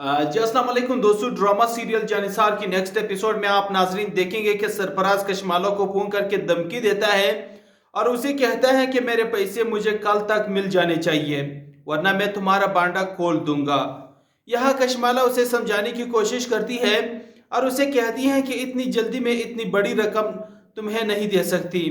जी अस्सलाम वालेकुम दोस्तों। ड्रामा सीरियल जानिसार की नेक्स्ट एपिसोड में आप नाजरीन देखेंगे कि सरफराज कशमाला को फोन करके धमकी देता है और उसे कहता है कि मेरे पैसे मुझे कल तक मिल जाने चाहिए वरना मैं तुम्हारा बांडा खोल दूंगा। यहाँ कशमाला उसे समझाने की कोशिश करती है और उसे कहती है कि इतनी जल्दी में इतनी बड़ी रकम तुम्हें नहीं दे सकती।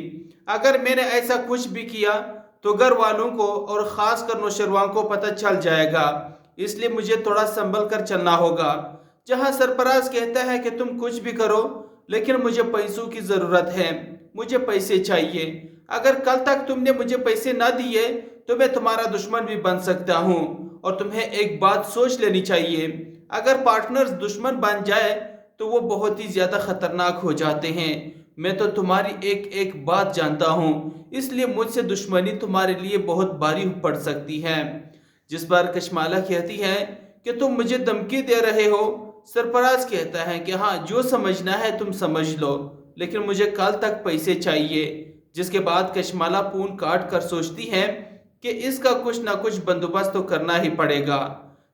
अगर मैंने ऐसा कुछ भी किया तो घर वालों को और ख़ास कर नौशरवान को पता चल जाएगा, इसलिए मुझे थोड़ा संभल कर चलना होगा। जहां सरफराज कहता है कि तुम कुछ भी करो लेकिन मुझे पैसों की ज़रूरत है, मुझे पैसे चाहिए। अगर कल तक तुमने मुझे पैसे ना दिए तो मैं तुम्हारा दुश्मन भी बन सकता हूँ। और तुम्हें एक बात सोच लेनी चाहिए, अगर पार्टनर्स दुश्मन बन जाए तो वो बहुत ही ज़्यादा खतरनाक हो जाते हैं। मैं तो तुम्हारी एक एक बात जानता हूँ, इसलिए मुझसे दुश्मनी तुम्हारे लिए बहुत भारी पड़ सकती है। जिस पर कशमाला कहती है कि तुम मुझे धमकी दे रहे हो। सरफराज कहता है कि हाँ, जो समझना है तुम समझ लो, लेकिन मुझे कल तक पैसे चाहिए। जिसके बाद कशमाला फोन काट कर सोचती है कि इसका कुछ ना कुछ बंदोबस्त तो करना ही पड़ेगा।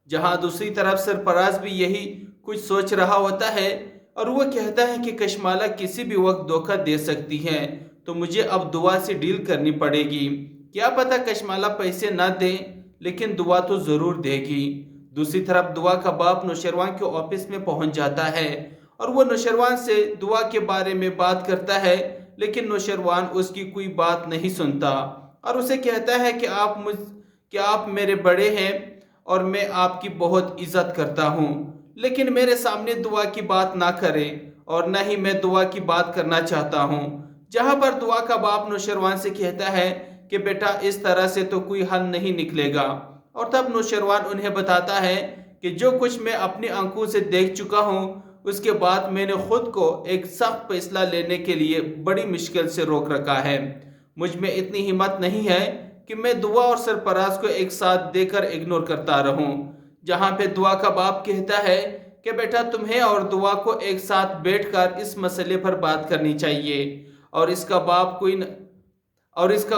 जहां दूसरी तरफ सरफराज भी यही कुछ सोच रहा होता है और वो कहता है कि कशमाला किसी भी वक्त धोखा दे सकती है, तो मुझे अब दुआ से डील करनी पड़ेगी। क्या पता कशमाला पैसे ना दे लेकिन दुआ तो जरूर देगी। दूसरी तरफ दुआ का बाप नौशरवान के ऑफिस में पहुंच जाता है और वो नौशरवान से दुआ के बारे में बात करता है, लेकिन नौशरवान उसकी कोई बात नहीं सुनता और उसे कहता है कि आप मेरे बड़े हैं और मैं आपकी बहुत इज्जत करता हूँ, लेकिन मेरे सामने दुआ की बात ना करें और न ही मैं दुआ की बात करना चाहता हूँ। जहाँ पर दुआ का बाप नौशरवान से कहता है कि बेटा इस तरह से तो कोई हल नहीं निकलेगा। और तब नौशरवान उन्हें बताता है कि जो कुछ मैं अपनी आंखों से देख चुका हूँ उसके बाद मैंने खुद को एक सख्त फैसला लेने के लिए बड़ी मुश्किल से रोक रखा है। मुझ में इतनी हिम्मत नहीं है कि मैं दुआ और सरफराज को एक साथ देकर इग्नोर करता रहूं। जहां पे दुआ का बाप कहता है कि बेटा तुम्हें और दुआ को एक साथ बैठकर इस मसले पर बात करनी चाहिए और इसका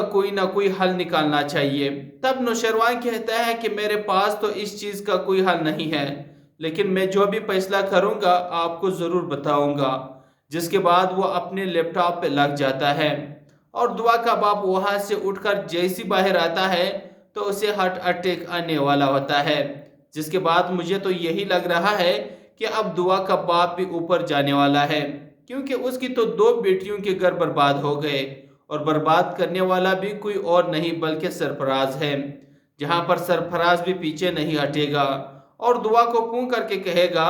कोई ना कोई हल निकालना चाहिए। तब नौशरवान कहता है कि मेरे पास तो इस चीज़ का कोई हल नहीं है, लेकिन मैं जो भी फैसला करूंगा आपको ज़रूर बताऊंगा। जिसके बाद वो अपने लैपटॉप पे लग जाता है और दुआ का बाप वहां से उठकर जैसी बाहर आता है तो उसे हार्ट अटैक आने वाला होता है। जिसके बाद मुझे तो यही लग रहा है कि अब दुआ का बाप भी ऊपर जाने वाला है, क्योंकि उसकी तो दो बेटियों के घर बर्बाद हो गए और बर्बाद करने वाला भी कोई और नहीं बल्कि सरफराज है। जहां पर सरफराज भी पीछे नहीं हटेगा और दुआ को फोन करके कहेगा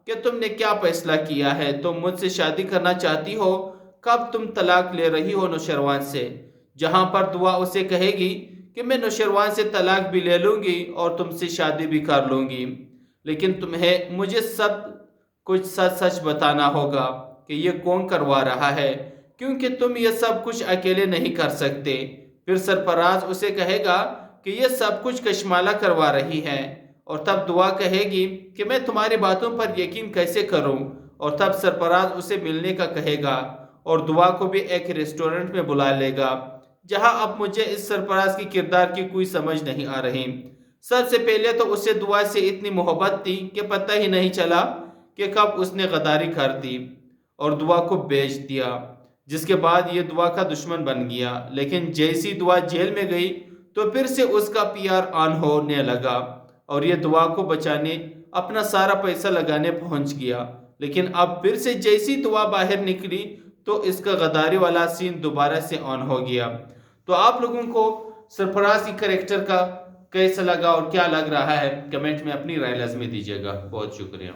कि तुमने क्या फैसला किया है, तुम मुझसे शादी करना चाहती हो, कब तुम तलाक ले रही हो नौशरवान से। जहां पर दुआ उसे कहेगी कि मैं नौशरवान से तलाक भी ले लूंगी और तुमसे शादी भी कर लूंगी, लेकिन तुम्हें मुझे सब कुछ सच सच बताना होगा कि ये कौन करवा रहा है, क्योंकि तुम ये सब कुछ अकेले नहीं कर सकते। फिर सरफराज उसे कहेगा कि ये सब कुछ कशमाला करवा रही है और तब दुआ कहेगी कि मैं तुम्हारी बातों पर यकीन कैसे करूं। और तब सरफराज उसे मिलने का कहेगा और दुआ को भी एक रेस्टोरेंट में बुला लेगा। जहां अब मुझे इस सरफराज की किरदार की कोई समझ नहीं आ रही। सबसे पहले तो उसे दुआ से इतनी मोहब्बत थी कि पता ही नहीं चला कि कब उसने गद्दारी कर दी और दुआ को बेच दिया। जिसके बाद ये दुआ का दुश्मन बन गया, लेकिन जैसी दुआ जेल में गई तो फिर से उसका पीआर ऑन होने लगा और ये दुआ को बचाने अपना सारा पैसा लगाने पहुंच गया। लेकिन अब फिर से जैसी दुआ बाहर निकली तो इसका गद्दारी वाला सीन दोबारा से ऑन हो गया। तो आप लोगों को सरफराज की कैरेक्टर का कैसा लगा और क्या लग रहा है, कमेंट में अपनी राय लाजमी दीजिएगा। बहुत शुक्रिया।